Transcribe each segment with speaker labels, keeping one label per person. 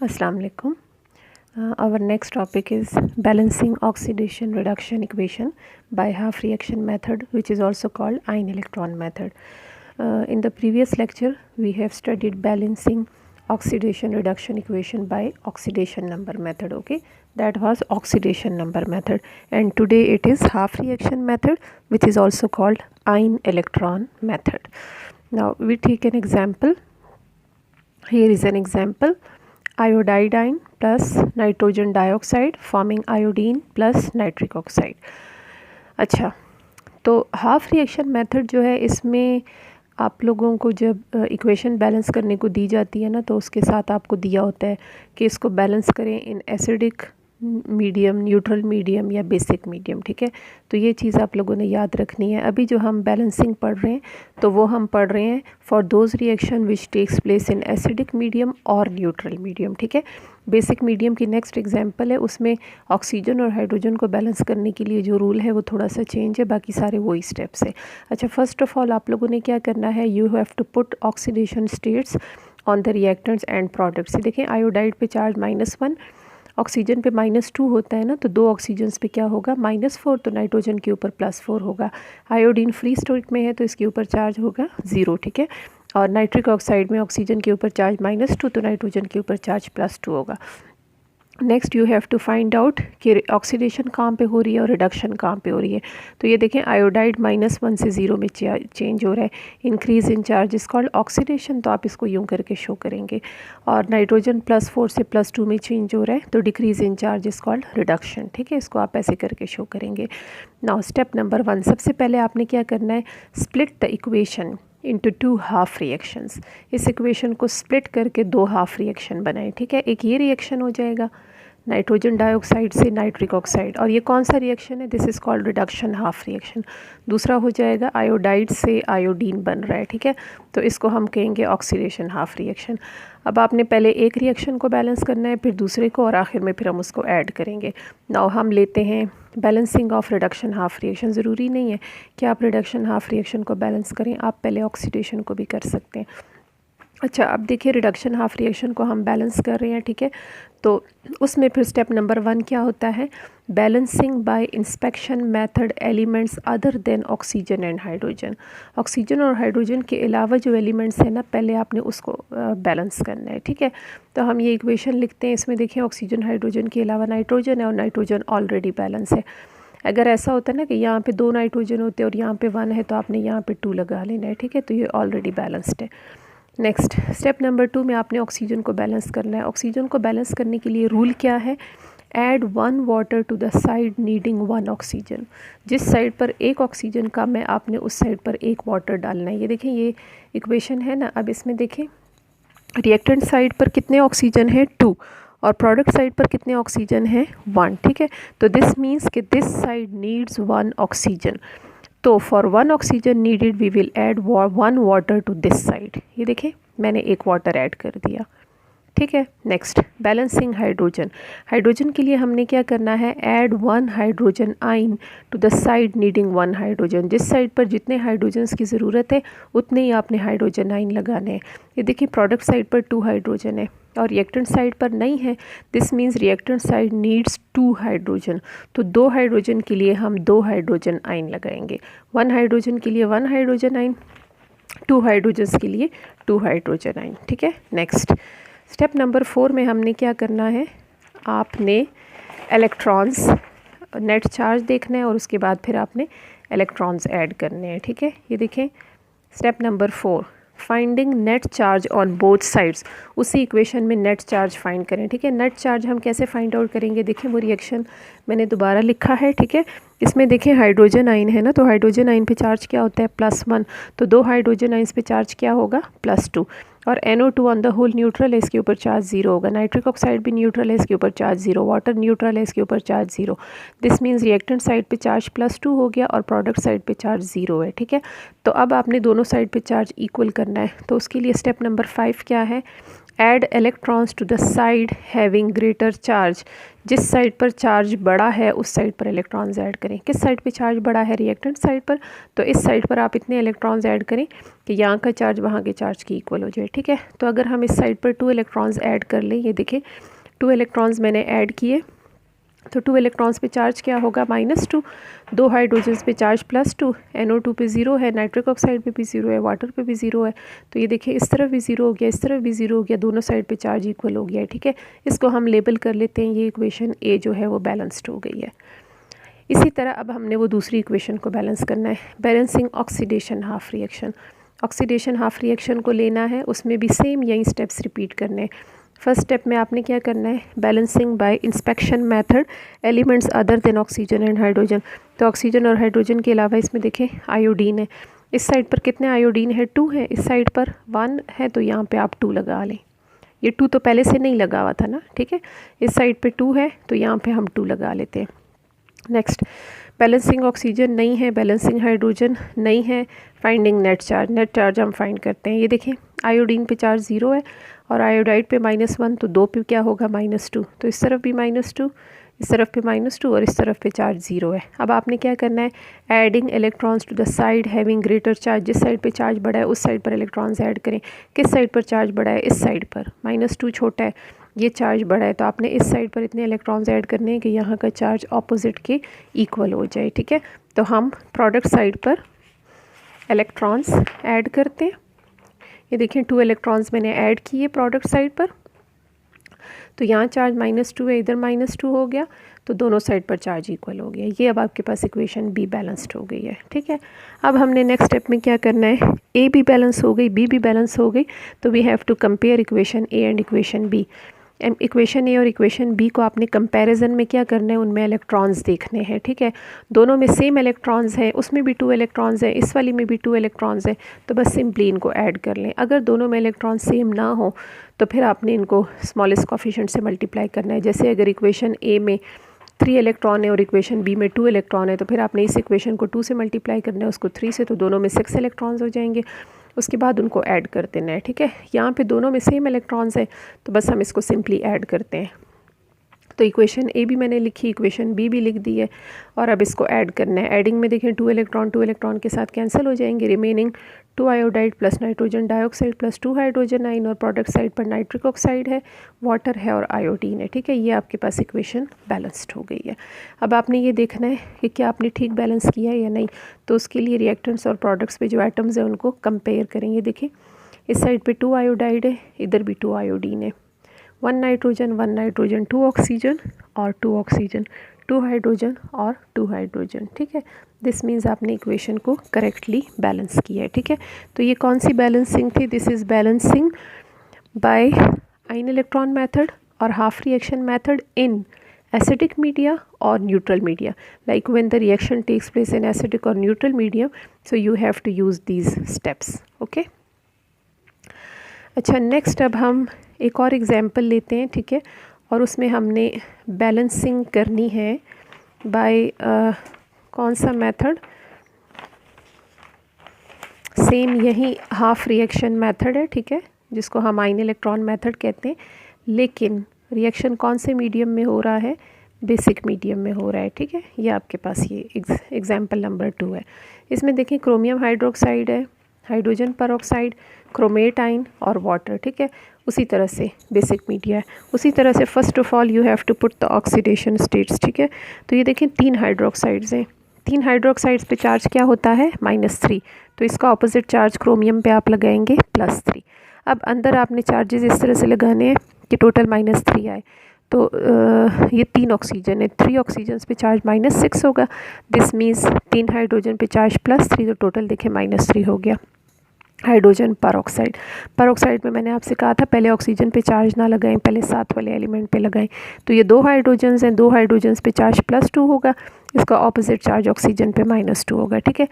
Speaker 1: Assalamu alaikum. Our next topic is balancing oxidation reduction equation by half reaction method, which is also called ion electron method. In the previous lecture we have studied balancing oxidation reduction equation by oxidation number method. Okay, that was oxidation number method, and today it is half reaction method, which is also called ion electron method. Now we take an example. Here is an example: iodine plus nitrogen dioxide forming iodine plus nitric oxide. अच्छा, तो half reaction method जो है, इसमें आप लोगों को जब equation balance करने को दी जाती है ना, तो उसके साथ आपको दिया होता है कि इसको बैलेंस करें इन एसिडिक मीडियम, न्यूट्रल मीडियम या बेसिक मीडियम। ठीक है, तो ये चीज़ आप लोगों ने याद रखनी है। अभी जो हम बैलेंसिंग पढ़ रहे हैं, तो वो हम पढ़ रहे हैं for those reaction which takes place in acidic medium और न्यूट्रल मीडियम। ठीक है, बेसिक मीडियम की नेक्स्ट एग्जांपल है, उसमें ऑक्सीजन और हाइड्रोजन को बैलेंस करने के लिए जो रूल है वो थोड़ा सा चेंज है, बाकी सारे वही स्टेप्स है। अच्छा, फर्स्ट ऑफ ऑल आप लोगों ने क्या करना है, you have to put oxidation states on the reactants and products. देखें, आयोडाइड पे चार्ज -1, ऑक्सीजन पे -2 होता है ना, तो दो ऑक्सीजन पे क्या होगा, -4, तो नाइट्रोजन के ऊपर +4 होगा। आयोडीन फ्री स्टेट में है तो इसके ऊपर चार्ज होगा 0। ठीक है, और नाइट्रिक ऑक्साइड में ऑक्सीजन के ऊपर चार्ज -2, तो नाइट्रोजन के ऊपर चार्ज +2 होगा। Next you have to find out कि ऑक्सीडेशन कहाँ पे हो रही है और रिडक्शन कहाँ पे हो रही है। तो ये देखें, आयोडाइड -1 से 0 में चेंज हो रहा है, increase in charge is called oxidation, तो आप इसको यूँ करके शो करेंगे। और नाइट्रोजन +4 से +2 में चेंज हो रहा है, तो decrease in charge is called reduction. ठीक है, इसको आप ऐसे करके शो करेंगे। नाउ स्टेप नंबर 1, सबसे पहले आपने क्या करना है, split the equation into 2 half reactions. इस इक्वेशन को स्प्लिट करके 2 हाफ रिएक्शन बनाएं। ठीक है, एक ये रिएक्शन हो जाएगा नाइट्रोजन डाइऑक्साइड से नाइट्रिक ऑक्साइड, और ये कौन सा रिएक्शन है, this is called reduction half reaction. दूसरा हो जाएगा आयोडाइड से आयोडीन बन रहा है। ठीक है, तो इसको हम कहेंगे ऑक्सीडेशन हाफ रिएक्शन। अब आपने पहले एक रिएक्शन को बैलेंस करना है, फिर दूसरे को, और आखिर में फिर हम उसको ऐड करेंगे। नाउ हम लेते हैं balancing of reduction half reaction. ज़रूरी नहीं है कि आप रिडक्शन हाफ रिएक्शन को बैलेंस करें, आप पहले ऑक्सीडेशन को भी कर सकते हैं। अच्छा, अब देखिए, रिडक्शन हाफ रिएक्शन को हम बैलेंस कर रहे हैं। ठीक है, तो उसमें फिर स्टेप नंबर 1 क्या होता है, balancing bye inspection method elements other than oxygen and hydrogen. Oxygen और हाइड्रोजन के अलावा जो एलिमेंट्स हैं ना, पहले आपने उसको बैलेंस करना है। ठीक है, तो हम ये इक्वेशन लिखते हैं, इसमें देखिए ऑक्सीजन हाइड्रोजन के अलावा नाइट्रोजन है, और नाइट्रोजन ऑलरेडी बैलेंस है। अगर ऐसा होता है ना कि यहाँ पे 2 नाइट्रोजन होते हैं और यहाँ पे 1 है, तो आपने यहाँ पे 2 लगा लेना है। ठीक है, तो ये ऑलरेडी बैलेंस्ड है। नेक्स्ट स्टेप नंबर 2 में आपने ऑक्सीजन को बैलेंस करना है। ऑक्सीजन को बैलेंस करने के लिए रूल क्या है, add 1 water to the side needing 1 oxygen. जिस साइड पर 1 ऑक्सीजन कम है, आपने उस साइड पर 1 वाटर डालना है। ये देखें, ये इक्वेशन है ना। अब इसमें देखें, रिएक्टेंट साइड पर कितने ऑक्सीजन है, 2, और प्रोडक्ट साइड पर कितने ऑक्सीजन है, 1। ठीक है, तो दिस मीन्स कि दिस साइड नीड्स 1 ऑक्सीजन, तो for 1 oxygen needed we will add 1 water to this side. ये देखें, मैंने 1 वाटर ऐड कर दिया। ठीक है, नेक्स्ट बैलेंसिंग हाइड्रोजन। हाइड्रोजन के लिए हमने क्या करना है, add 1 hydrogen ion to the side needing 1 hydrogen. जिस साइड पर जितने हाइड्रोजन्स की ज़रूरत है उतने ही आपने हाइड्रोजन आइन लगाने हैं। ये देखिए, प्रोडक्ट साइड पर 2 हाइड्रोजन है और रिएक्टेंट साइड पर नहीं है, this means reactant side needs 2 hydrogen, तो 2 हाइड्रोजन के लिए हम 2 हाइड्रोजन आइन लगाएंगे। 1 हाइड्रोजन के लिए 1 हाइड्रोजन आइन, 2 हाइड्रोजन्स के लिए 2 हाइड्रोजन आइन। ठीक है, नेक्स्ट स्टेप नंबर 4 में हमने क्या करना है, आपने इलेक्ट्रॉन्स नेट चार्ज देखना है, और उसके बाद फिर आपने इलेक्ट्रॉन्स ऐड करने हैं। ठीक है, ये देखें, step number 4, finding net charge on both sides. उसी इक्वेशन में नेट चार्ज फाइंड करें। ठीक है, नेट चार्ज हम कैसे फाइंड आउट करेंगे, देखें वो रिएक्शन मैंने दोबारा लिखा है। ठीक है, इसमें देखें हाइड्रोजन आइन है ना, तो हाइड्रोजन आइन पे चार्ज क्या होता है, +1, तो 2 हाइड्रोजन आइंस पे चार्ज क्या होगा, +2, और NO2 on the whole neutral है, इसके ऊपर चार्ज 0 होगा। नाइट्रिक ऑक्साइड भी न्यूट्रल है, इसके ऊपर चार्ज 0, वाटर न्यूट्रल है, इसके ऊपर charge 0। This means reactant side पे चार्ज +2 हो गया और प्रोडक्ट साइड पे चार्ज 0 है। ठीक है, तो अब आपने दोनों साइड पे चार्ज इक्वल करना है, तो उसके लिए स्टेप नंबर 5 क्या है, add electrons to the side having greater charge. जिस साइड पर चार्ज बड़ा है उस साइड पर इलेक्ट्रॉन्स ऐड करें। किस साइड पे चार्ज बड़ा है? रिएक्टेंट साइड पर। तो इस साइड पर आप इतने इलेक्ट्रॉन्स ऐड करें कि यहाँ का चार्ज वहाँ के चार्ज की इक्वल हो जाए, ठीक है। तो अगर हम इस साइड पर 2 इलेक्ट्रॉन्स ऐड कर लें, ये देखिए 2 इलेक्ट्रॉन्स मैंने ऐड किए, तो 2 इलेक्ट्रॉन्स पे चार्ज क्या होगा? -2। 2 हाइड्रोजन्स पे चार्ज +2, NO2 पे 0 है, नाइट्रिक ऑक्साइड पे भी 0 है, वाटर पे भी 0 है। तो ये देखिए इस तरफ भी 0 हो गया, इस तरफ भी 0 हो गया, दोनों साइड पे चार्ज इक्वल हो गया है, ठीक है। इसको हम लेबल कर लेते हैं, ये इक्वेशन ए जो है वो बैलेंस्ड हो गई है। इसी तरह अब हमने वो दूसरी इक्वेशन को बैलेंस करना है, balancing oxidation half reaction. Oxidation half reaction को लेना है, उसमें भी सेम यही स्टेप्स रिपीट करने हैं। फर्स्ट स्टेप में आपने क्या करना है? Balancing bye inspection method elements other than oxygen and hydrogen. तो ऑक्सीजन और हाइड्रोजन के अलावा इसमें देखें आयोडीन है। इस साइड पर कितने आयोडीन है? 2 है। इस साइड पर 1 है, तो यहाँ पे आप 2 लगा लें। ये 2 तो पहले से नहीं लगा हुआ था ना, ठीक है। इस साइड पे 2 है, तो यहाँ पे हम 2 लगा लेते हैं। नेक्स्ट, बैलेंसिंग ऑक्सीजन नहीं है, बैलेंसिंग हाइड्रोजन नहीं है, finding net charge. Net charge हम फाइंड करते हैं। ये देखें आयोडीन पे चार्ज 0 है और आयोडाइड पे -1, तो 2 पे क्या होगा? -2। तो इस तरफ भी -2, इस तरफ पे -2 और इस तरफ पे चार्ज 0 है। अब आपने क्या करना है? Adding electrons to the side having greater charge. जिस साइड पे चार्ज बड़ा है उस साइड पर इलेक्ट्रॉन्स ऐड करें। किस साइड पर चार्ज बड़ा है? इस साइड पर। -2 छोटा है, ये चार्ज बड़ा है, तो आपने इस साइड पर इतने इलेक्ट्रॉन्स ऐड करने हैं कि यहाँ का चार्ज ऑपोजिट के इक्वल हो जाए, ठीक है। तो हम प्रोडक्ट साइड पर इलेक्ट्रॉन्स ऐड करते हैं। ये देखें 2 इलेक्ट्रॉन्स मैंने ऐड किए प्रोडक्ट साइड पर, तो यहाँ चार्ज -2 है, इधर -2 हो गया, तो दोनों साइड पर चार्ज इक्वल हो गया। ये अब आपके पास इक्वेशन बी बैलेंस्ड हो गई है, ठीक है। अब हमने नेक्स्ट स्टेप में क्या करना है? ए भी बैलेंस हो गई, बी भी बैलेंस हो गई, तो we have to compare equation A and equation B. Equation A और इक्वेशन बी को आपने कंपैरिजन में क्या करना है? उनमें इलेक्ट्रॉन्स देखने हैं, ठीक है। दोनों में सेम इलेक्ट्रॉन्स हैं, उसमें भी 2 इलेक्ट्रॉन्स हैं, इस वाली में भी 2 इलेक्ट्रॉन्स हैं, तो बस सिंपली इनको ऐड कर लें। अगर दोनों में इलेक्ट्रॉन सेम ना हो तो फिर आपने इनको स्मॉलेस्ट कोफिशिएंट से मल्टीप्लाई करना है। जैसे अगर इक्वेशन ए में 3 इलेक्ट्रॉन है और इक्वेशन बी में 2 इलेक्ट्रॉन है, तो फिर आपने इस इक्वेशन को 2 से मल्टीप्लाई करना है, उसको 3 से, तो दोनों में 6 इलेक्ट्रॉन्स हो जाएंगे। उसके बाद उनको ऐड कर देना है, ठीक है। यहाँ पे दोनों में सेम इलेक्ट्रॉन्स है, तो बस हम इसको सिंपली ऐड करते हैं। तो इक्वेशन ए भी मैंने लिखी, इक्वेशन बी भी लिख दी है, और अब इसको ऐड करना है। एडिंग में देखें 2 इलेक्ट्रॉन के साथ कैंसिल हो जाएंगे, remaining 2 iodide plus nitrogen dioxide plus 2 hydrogen ion, और प्रोडक्ट साइड पर नाइट्रिक ऑक्साइड है, वाटर है और आयोडीन है, ठीक है। ये आपके पास इक्वेशन बैलेंस्ड हो गई है। अब आपने ये देखना है कि क्या आपने ठीक बैलेंस किया है या नहीं। तो उसके लिए रिएक्टेंट्स और प्रोडक्ट्स पे जो एटम्स हैं उनको कंपेयर करेंगे। देखिए इस साइड पे 2 आयोडाइड है, इधर भी 2 आयोडीन है, 1 नाइट्रोजन 2 ऑक्सीजन और 2 ऑक्सीजन, 2 हाइड्रोजन और 2 हाइड्रोजन, ठीक है। दिस मीन्स आपने इक्वेशन को करेक्टली बैलेंस किया है, ठीक है। तो ये कौन सी बैलेंसिंग थी? This is balancing by ion electron method और half reaction method in acidic media or neutral media. Like when the reaction takes place in acidic or neutral medium, so you have to use these steps, okay. अच्छा, next अब हम एक और example लेते हैं, ठीक है, और उसमें हमने बैलेंसिंग करनी है बाय कौन सा मेथड? सेम यही हाफ रिएक्शन मेथड है, ठीक है, जिसको हम आयन इलेक्ट्रॉन मेथड कहते हैं, लेकिन रिएक्शन कौन से मीडियम में हो रहा है? बेसिक मीडियम में हो रहा है, ठीक है। ये आपके पास ये एग्जाम्पल नंबर 2 है। इसमें देखें क्रोमियम हाइड्रोक्साइड है, हाइड्रोजन परऑक्साइड, क्रोमेट आयन और वाटर, ठीक है। उसी तरह से बेसिक मीडिया है। उसी तरह से first of all you have to put the oxidation states, ठीक है। तो ये देखें 3 हाइड्रोक्साइड्स हैं, 3 हाइड्रोक्साइड्स पे चार्ज क्या होता है? -3। तो इसका ऑपोजिट चार्ज क्रोमियम पे आप लगाएंगे +3। अब अंदर आपने चार्जेस इस तरह से लगाने हैं कि टोटल -3 आए। तो ये 3 ऑक्सीजन है, 3 ऑक्सीजन पे चार्ज -6 होगा। दिस मीन्स 3 हाइड्रोजन पे चार्ज +3, तो टोटल देखें -3 हो गया। हाइड्रोजन परऑक्साइड में मैंने आपसे कहा था पहले ऑक्सीजन पे चार्ज ना लगाएं, पहले साथ वाले एलिमेंट पे लगाएं। तो ये 2 हाइड्रोजन्स हैं, 2 हाइड्रोजन्स पे चार्ज +2 होगा, इसका ऑपोजिट चार्ज ऑक्सीजन पे -2 होगा, ठीक है।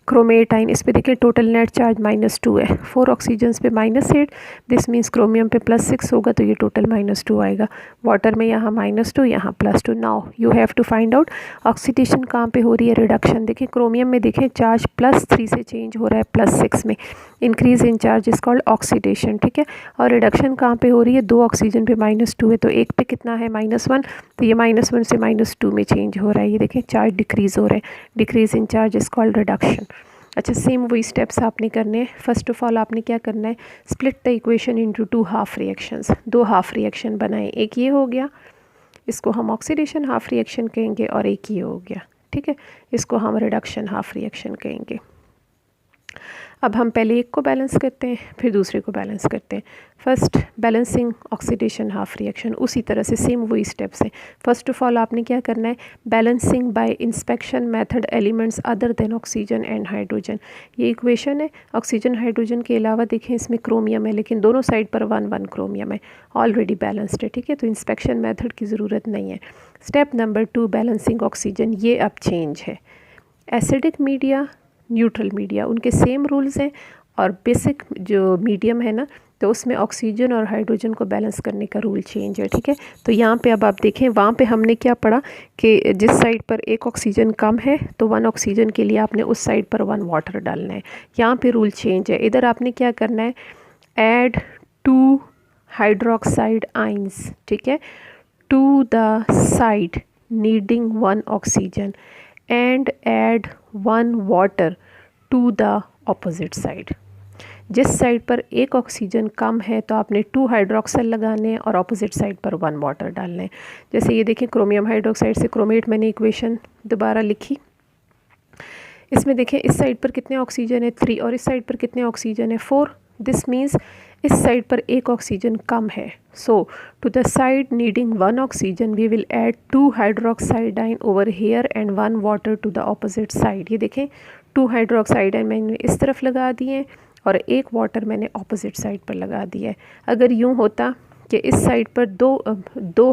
Speaker 1: क्रोमेट आइन, इस पे देखिए टोटल नेट चार्ज -2 है, 4 ऑक्सीजन्स पे -8, दिस मीन्स क्रोमियम पे +6 होगा तो ये टोटल -2 आएगा। वाटर में यहाँ -2 यहाँ +2। Now you have to find out oxidation कहाँ पे हो रही है, रिडक्शन। देखिए क्रोमियम में देखें चार्ज +3 से चेंज हो रहा है +6 में, increase in charge is called oxidation, ठीक है। और रिडक्शन कहाँ पे हो रही है, 2 ऑक्सीजन पे -2 है तो एक पे कितना है -1, तो ये -1 से -2 में चेंज हो रहा है। ये देखें चार्ज डिक्रीज़ हो रहे हैं, decrease in charge is called reduction. अच्छा सेम वही स्टेप्स आपने करने हैं। फर्स्ट ऑफ ऑल आपने क्या करना है, split the equation into 2 half reactions, 2 half reaction बनाएं। एक ये हो गया, इसको हम ऑक्सीडेशन हाफ रिएक्शन कहेंगे, और एक ये हो गया, ठीक है, इसको हम रिडक्शन हाफ रिएक्शन कहेंगे। अब हम पहले एक को बैलेंस करते हैं फिर दूसरे को बैलेंस करते हैं। First balancing oxidation half reaction, उसी तरह से सेम वही स्टेप्स हैं। फर्स्ट ऑफ ऑल आपने क्या करना है, balancing bye inspection method elements other than oxygen and hydrogen. ये इक्वेशन है, ऑक्सीजन हाइड्रोजन के अलावा देखें इसमें क्रोमियम है, लेकिन दोनों साइड पर 1 क्रोमियम है, ऑलरेडी बैलेंस्ड है, ठीक है, तो इंस्पेक्शन मेथड की ज़रूरत नहीं है। स्टेप नंबर 2 बैलेंसिंग ऑक्सीजन, ये अब चेंज है। एसिडिक मीडिया, न्यूट्रल मीडिया, उनके सेम रूल्स हैं, और बेसिक जो मीडियम है ना तो उसमें ऑक्सीजन और हाइड्रोजन को बैलेंस करने का रूल चेंज है, ठीक है। तो यहाँ पे अब आप देखें, वहाँ पे हमने क्या पढ़ा कि जिस साइड पर एक ऑक्सीजन कम है तो 1 ऑक्सीजन के लिए आपने उस साइड पर 1 वाटर डालना है। यहाँ पे रूल चेंज है, इधर आपने क्या करना है, ऐड 2 हाइड्रोक्साइड आइंस, ठीक है, to the side needing 1 oxygen and add 1 water to the opposite side. जिस साइड पर एक ऑक्सीजन कम है तो आपने 2 हाइड्रोक्साइड लगाने हैं और ऑपोजिट साइड पर 1 वाटर डालने हैं। जैसे ये देखें क्रोमियम हाइड्रोक्साइड से क्रोमेट, मैंने इक्वेशन दोबारा लिखी। इसमें देखें इस साइड पर कितने ऑक्सीजन है 3, और इस साइड पर कितने ऑक्सीजन है 4। दिस मीन्स इस साइड पर एक ऑक्सीजन कम है, so to the side needing 1 oxygen we will add 2 hydroxide ion over here and 1 water to the opposite side. ये देखें 2 हाइड्रोक्साइडाइन मैंने इस तरफ लगा दिए और 1 वाटर मैंने ऑपोजिट साइड पर लगा दिया है। अगर यूँ होता कि इस साइड पर दो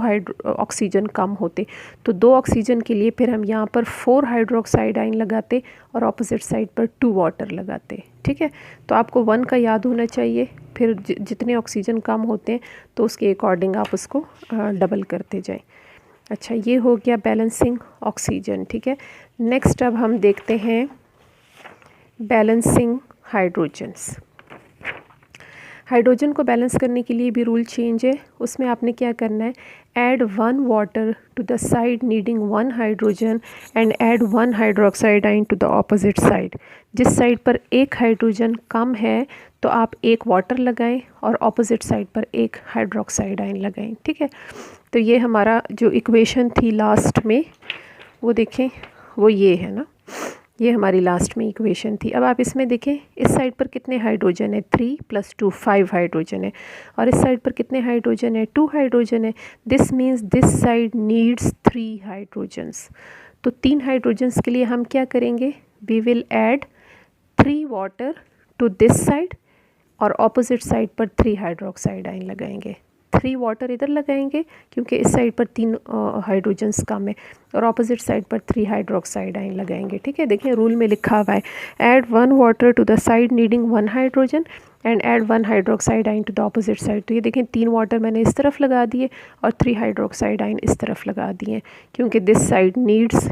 Speaker 1: ऑक्सीजन कम होते तो 2 ऑक्सीजन के लिए फिर हम यहाँ पर 4 हाइड्रोक्साइडाइन लगाते और ऑपोजिट साइड पर 2 वाटर लगाते, ठीक है। तो आपको 1 का याद होना चाहिए, फिर जितने ऑक्सीजन कम होते हैं तो उसके अकॉर्डिंग आप उसको डबल करते जाएं। अच्छा ये हो गया बैलेंसिंग ऑक्सीजन, ठीक है। नेक्स्ट अब हम देखते हैं बैलेंसिंग हाइड्रोजन्स। हाइड्रोजन को बैलेंस करने के लिए भी रूल चेंज है। उसमें आपने क्या करना है, add 1 water to the side needing 1 hydrogen and add 1 hydroxide ion to the opposite side. जिस साइड पर एक हाइड्रोजन कम है तो आप 1 वाटर लगाएं और ऑपोजिट साइड पर 1 हाइड्रोक्साइडाइन लगाएं, ठीक है। तो ये हमारा जो इक्वेशन थी लास्ट में, वो देखें वो ये है ना, ये हमारी लास्ट में इक्वेशन थी। अब आप इसमें देखें इस साइड पर कितने हाइड्रोजन है 3 + 2 5 हाइड्रोजन है, और इस साइड पर कितने हाइड्रोजन है 2 हाइड्रोजन है। This means this side needs 3 hydrogens. तो 3 हाइड्रोजन्स के लिए हम क्या करेंगे, we will add 3 water to this side और ऑपोजिट साइड पर 3 हाइड्रोक्साइडाइन लगाएंगे। 3 वाटर इधर लगाएंगे क्योंकि इस साइड पर 3 हाइड्रोजन्स कम है, और ऑपोजिट साइड पर 3 हाइड्रोक्साइडाइन लगाएंगे, ठीक है। देखिए रूल में लिखा हुआ है, add 1 water to the side needing 1 hydrogen and add 1 hydroxide ion to the opposite side. तो ये देखें 3 वाटर मैंने इस तरफ लगा दिए और 3 हाइड्रोक्साइडाइन इस तरफ लगा दिए क्योंकि दिस साइड नीड्स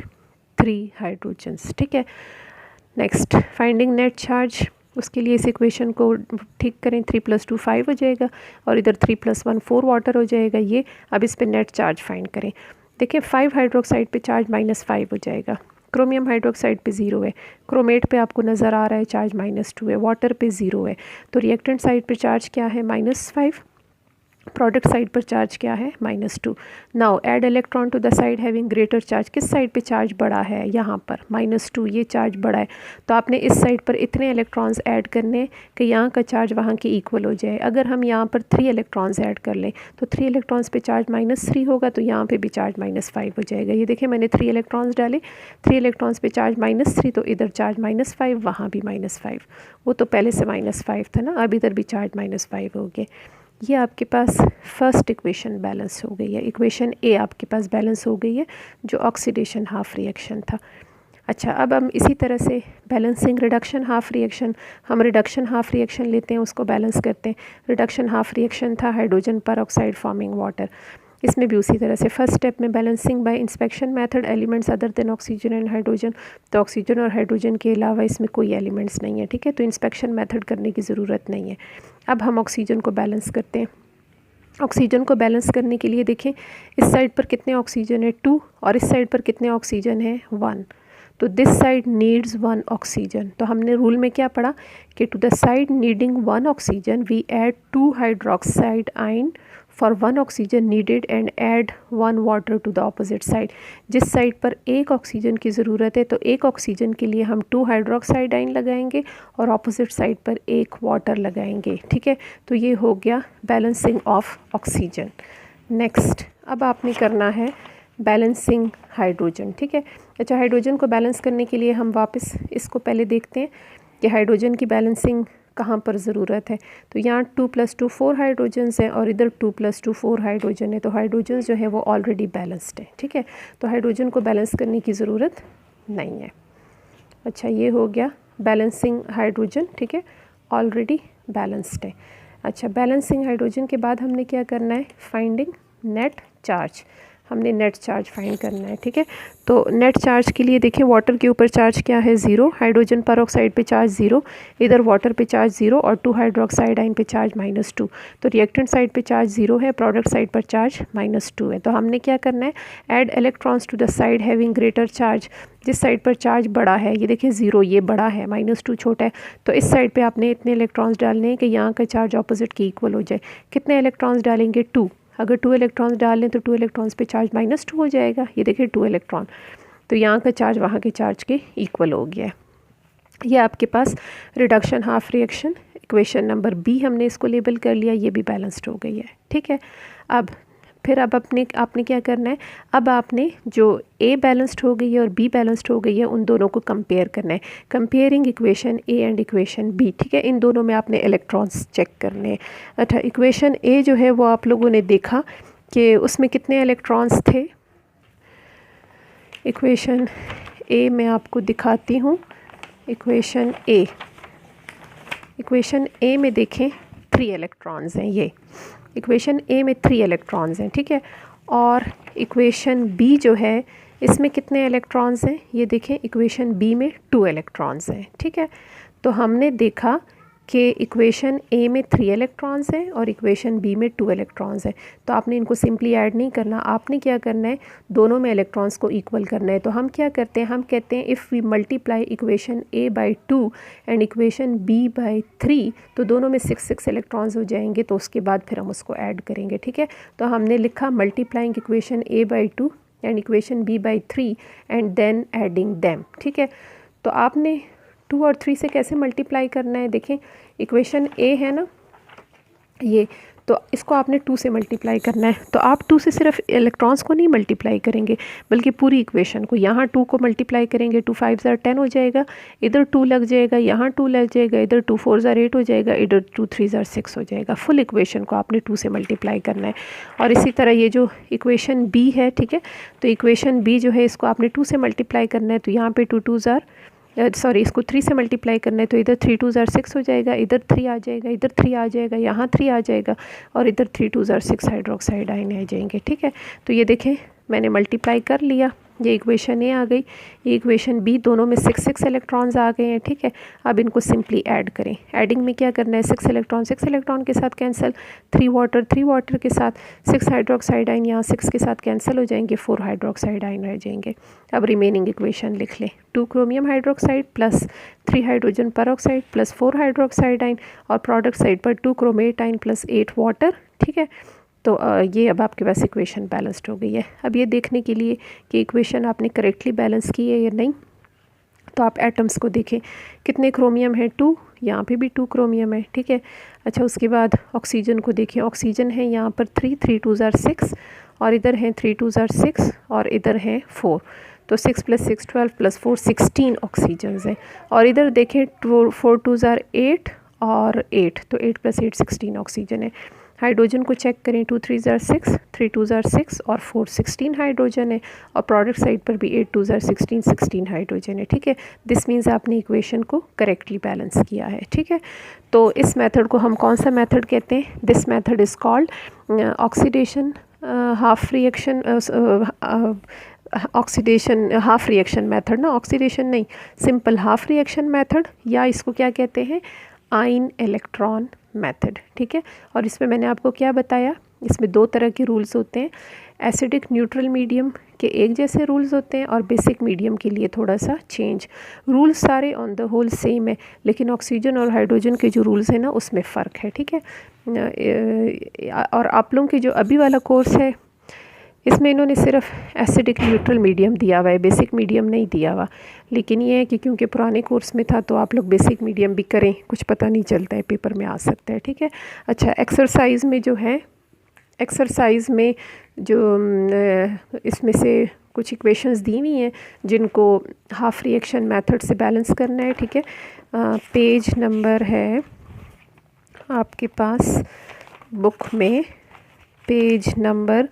Speaker 1: 3 हाइड्रोजन्स, ठीक है। नेक्स्ट फाइंडिंग नेट चार्ज, उसके लिए इस इक्वेशन को ठीक करें, 3 + 2 5 हो जाएगा और इधर 3 + 1 4 वाटर हो जाएगा ये। अब इस पे नेट चार्ज फाइंड करें। देखिए 5 हाइड्रोक्साइड पे चार्ज -5 हो जाएगा, क्रोमियम हाइड्रोक्साइड पे 0 है, क्रोमेट पे आपको नज़र आ रहा है चार्ज -2 है, वाटर पे 0 है, तो रिएक्टेंट साइड पे चार्ज क्या है -5, प्रोडक्ट साइड पर चार्ज क्या है -2। Now add electron to the side having greater charge, किस साइड पे चार्ज बड़ा है, यहाँ पर -2, ये चार्ज बड़ा है, तो आपने इस साइड पर इतने इलेक्ट्रॉन्स ऐड करने कि यहाँ का चार्ज वहाँ के इक्वल हो जाए। अगर हम यहाँ पर 3 इलेक्ट्रॉन्स ऐड कर लें तो 3 इलेक्ट्रॉन्स पे चार्ज -3 होगा, तो यहाँ पे भी चार्ज -5 हो जाएगा। ये देखिए मैंने 3 इलेक्ट्रॉन्स डाले, 3 इलेक्ट्रॉन्स पे चार्ज -3, तो इधर चार्ज -5, वहाँ भी -5, वो तो पहले से -5 था ना, अब इधर भी चार्ज -5 हो गए। ये आपके पास फर्स्ट इक्वेशन बैलेंस हो गई है, इक्वेशन ए आपके पास बैलेंस हो गई है जो ऑक्सीडेशन हाफ रिएक्शन था। अच्छा, अब हम इसी तरह से बैलेंसिंग रिडक्शन हाफ रिएक्शन, हम रिडक्शन हाफ रिएक्शन लेते हैं, उसको बैलेंस करते हैं। रिडक्शन हाफ रिएक्शन था हाइड्रोजन पर ऑक्साइड फॉर्मिंग वाटर। इसमें भी उसी तरह से फर्स्ट स्टेप में balancing bye inspection method elements other than oxygen and hydrogen. तो ऑक्सीजन और हाइड्रोजन के अलावा इसमें कोई एलिमेंट्स नहीं है, ठीक है, तो इंस्पेक्शन मेथड करने की ज़रूरत नहीं है। अब हम ऑक्सीजन को बैलेंस करते हैं। ऑक्सीजन को बैलेंस करने के लिए देखें, इस साइड पर कितने ऑक्सीजन है 2 और इस साइड पर कितने ऑक्सीजन है 1। तो दिस साइड नीड्स 1 ऑक्सीजन। तो हमने रूल में क्या पढ़ा कि to the side needing 1 oxygen we add 2 hydroxide ion for 1 oxygen needed and add 1 water to the opposite side. जिस साइड पर एक ऑक्सीजन की ज़रूरत है तो एक ऑक्सीजन के लिए हम 2 हाइड्रोक्साइड आयन लगाएंगे और ऑपोजिट साइड पर एक वाटर लगाएंगे, ठीक है। तो ये हो गया बैलेंसिंग ऑफ ऑक्सीजन। नेक्स्ट अब आपने करना है बैलेंसिंग हाइड्रोजन, ठीक है। अच्छा, हाइड्रोजन को बैलेंस करने के लिए हम वापस इसको पहले देखते हैं कि हाइड्रोजन की बैलेंसिंग कहाँ पर ज़रूरत है। तो यहाँ 2 + 2 4 हाइड्रोजन्स हैं और इधर 2 + 2 4 हाइड्रोजन है। तो हाइड्रोजन जो है वो ऑलरेडी बैलेंस्ड है, ठीक है। तो हाइड्रोजन को बैलेंस करने की ज़रूरत नहीं है। अच्छा, ये हो गया बैलेंसिंग हाइड्रोजन, ठीक है, ऑलरेडी बैलेंस्ड है। अच्छा, बैलेंसिंग हाइड्रोजन के बाद हमने क्या करना है, फाइंडिंग नेट चार्ज। हमने नेट चार्ज फाइंड करना है, ठीक है। तो नेट चार्ज के लिए देखिए, वाटर के ऊपर चार्ज क्या है 0, हाइड्रोजन पर ऑक्साइड पे चार्ज 0, इधर वाटर पे चार्ज 0 और 2 हाइड्रोक्साइड आयन पे चार्ज -2। तो रिएक्टेंट साइड पे चार्ज 0 है, प्रोडक्ट साइड पर चार्ज -2 है। तो हमने क्या करना है, add electrons to the side having greater charge. जिस साइड पर चार्ज बड़ा है, ये देखिए 0 ये बड़ा है, -2 छोटा है, तो इस साइड पे आपने इतने इलेक्ट्रॉन्स डालने हैं कि यहाँ का चार्ज ऑपोजिट के इक्वल हो जाए। कितने इलेक्ट्रॉन्स डालेंगे 2। अगर 2 इलेक्ट्रॉन्स डाल लें तो 2 इलेक्ट्रॉन्स पे चार्ज -2 हो जाएगा। ये देखिए 2 इलेक्ट्रॉन, तो यहाँ का चार्ज वहाँ के चार्ज के इक्वल हो गया है। ये आपके पास reduction half reaction equation number B हमने इसको लेबल कर लिया, ये भी बैलेंस्ड हो गई है, ठीक है। अब आपने क्या करना है, अब आपने जो ए बैलेंस्ड हो गई है और बी बैलेंस्ड हो गई है उन दोनों को कंपेयर करना है। Comparing equation A and equation B, ठीक है। इन दोनों में आपने इलेक्ट्रॉन्स चेक करने हैं। अच्छा, इक्वेशन ए जो है वो आप लोगों ने देखा कि उसमें कितने इलेक्ट्रॉन्स थे। इक्वेशन ए मैं आपको दिखाती हूँ। इक्वेशन ए में देखें 3 इलेक्ट्रॉन्स हैं। ये इक्वेशन ए में 3 इलेक्ट्रॉन्स हैं, ठीक है। और इक्वेशन बी जो है इसमें कितने इलेक्ट्रॉन्स हैं, ये देखें, इक्वेशन बी में 2 इलेक्ट्रॉन्स हैं, ठीक है। तो हमने देखा कि इक्वेशन ए में 3 इलेक्ट्रॉन्स हैं और इक्वेशन बी में 2 इलेक्ट्रॉन्स हैं। तो आपने इनको सिंपली ऐड नहीं करना, आपने क्या करना है, दोनों में इलेक्ट्रॉन्स को इक्वल करना है। तो हम क्या करते हैं, हम कहते हैं if we multiply equation A by 2 and equation B by 3 तो दोनों में 6 इलेक्ट्रॉन्स हो जाएंगे। तो उसके बाद फिर हम उसको ऐड करेंगे, ठीक है। तो हमने लिखा multiplying equation A by 2 and equation B by 3 and then adding them, ठीक है। तो आपने 2 और 3 से कैसे मल्टीप्लाई करना है, देखें इक्वेशन ए है ना ये, तो इसको आपने 2 से मल्टीप्लाई करना है। तो आप 2 से सिर्फ इलेक्ट्रॉन्स को नहीं मल्टीप्लाई करेंगे बल्कि पूरी इक्वेशन को। यहाँ 2 को मल्टीप्लाई करेंगे, 2 5 ज़ार 10 हो जाएगा, इधर 2 लग जाएगा, यहाँ 2 लग जाएगा, इधर 2 4 ज़ार 8 हो जाएगा, इधर 2 3 ज़ार 6 हो जाएगा। फुल इक्वेशन को आपने 2 से मल्टीप्लाई करना है। और इसी तरह ये जो इक्वेशन बी है, ठीक है, तो इक्वेशन बी जो है इसको आपने 2 से मल्टीप्लाई करना है। तो यहाँ पे 2 2 ज़ार इसको 3 से मल्टीप्लाई करना है। तो इधर 3 2 ज़ार 6 हो जाएगा, इधर 3 आ जाएगा, इधर 3 आ जाएगा, यहाँ 3 आ जाएगा और इधर 3 2 ज़ार 6 हाइड्रोक्साइड आयन आ जाएंगे, ठीक है। तो ये देखें मैंने मल्टीप्लाई कर लिया, ये इक्वेशन ए आ गई, ये इक्वेशन बी, दोनों में 6 इलेक्ट्रॉन्स आ गए हैं, ठीक है। अब इनको सिंपली ऐड करें। ऐडिंग में क्या करना है, 6 इलेक्ट्रॉन के साथ कैंसिल, 3 वाटर के साथ, 6 हाइड्रोक्साइड आयन यहाँ 6 के साथ कैंसिल हो जाएंगे, 4 हाइड्रोक्साइड आयन रह जाएंगे। अब रिमेनिंग इक्वेशन लिख लें, 2 chromium hydroxide plus 3 hydrogen peroxide plus 4 hydroxide ion और प्रोडक्ट साइड पर 2 क्रोमेट आयन प्लस 8 वाटर, ठीक है। तो ये अब आपके पास इक्वेशन बैलेंस्ड हो गई है। अब ये देखने के लिए कि इक्वेशन आपने करेक्टली बैलेंस की है या नहीं, तो आप एटम्स को देखें, कितने क्रोमियम है 2, यहाँ पे भी 2 क्रोमियम है, ठीक है। अच्छा, उसके बाद ऑक्सीजन को देखें, ऑक्सीजन है यहाँ पर 3 2 ज़ार 6 और इधर हैं 3 2 ज़ार 6 और इधर हैं 4। तो 6 + 6 12 + 4 16 ऑक्सीजन हैं। और इधर देखें 4 2 ज़ार 8 और 8, तो 8 + 8 16 ऑक्सीजन है। हाइड्रोजन को चेक करें, 2 3 ज़ार 6, 3 2 ज़ार 6 और 4 16 हाइड्रोजन है, और प्रोडक्ट साइड पर भी 8 2 ज़ार 16 16 हाइड्रोजन है। ठीक है, दिस मीन्स आपने इक्वेशन को करेक्टली बैलेंस किया है। ठीक है, तो इस मेथड को हम कौन सा मेथड कहते हैं? This method is called oxidation half reaction, oxidation half reaction method ना, ऑक्सीडेशन नहीं, सिंपल हाफ रिएक्शन मेथड, या इसको क्या कहते हैं? Ion electron method. ठीक है, और इसमें मैंने आपको क्या बताया, इसमें दो तरह के रूल्स होते हैं। एसिडिक न्यूट्रल मीडियम के एक जैसे रूल्स होते हैं और बेसिक मीडियम के लिए थोड़ा सा चेंज। रूल्स सारे ऑन द होल सेम है, लेकिन ऑक्सीजन और हाइड्रोजन के जो रूल्स हैं ना उसमें फ़र्क है। ठीक है, और आप लोगों के जो अभी वाला कोर्स है इसमें इन्होंने सिर्फ एसिडिक न्यूट्रल मीडियम दिया हुआ है, बेसिक मीडियम नहीं दिया हुआ। लेकिन ये है कि क्योंकि पुराने कोर्स में था तो आप लोग बेसिक मीडियम भी करें, कुछ पता नहीं चलता है, पेपर में आ सकता है। ठीक है, अच्छा, एक्सरसाइज में जो है, एक्सरसाइज में जो इसमें से कुछ इक्वेशंस दी हुई हैं जिनको हाफ रिएक्शन मेथड से बैलेंस करना है। ठीक है, पेज नंबर है आपके पास बुक में, पेज नंबर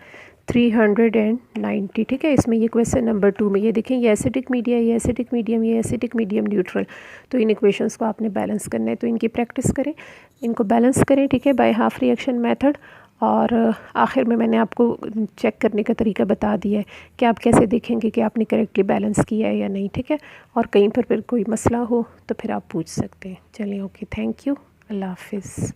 Speaker 1: 390। ठीक है, इसमें ये क्वेश्चन नंबर 2 में ये देखें, ये एसिडिक मीडिया, ये एसिडिक मीडियम, ये एसिडिक मीडियम न्यूट्रल, तो इन इक्वेशंस को आपने बैलेंस करना है, तो इनकी प्रैक्टिस करें, इनको बैलेंस करें। ठीक है, बाय हाफ रिएक्शन मेथड। और आखिर में मैंने आपको चेक करने का तरीका बता दिया है कि आप कैसे देखेंगे कि आपने करेक्टली बैलेंस किया है या नहीं। ठीक है, और कहीं पर फिर कोई मसला हो तो फिर आप पूछ सकते हैं। चलिए, ओके, थैंक यू, अल्लाह हाफिज़।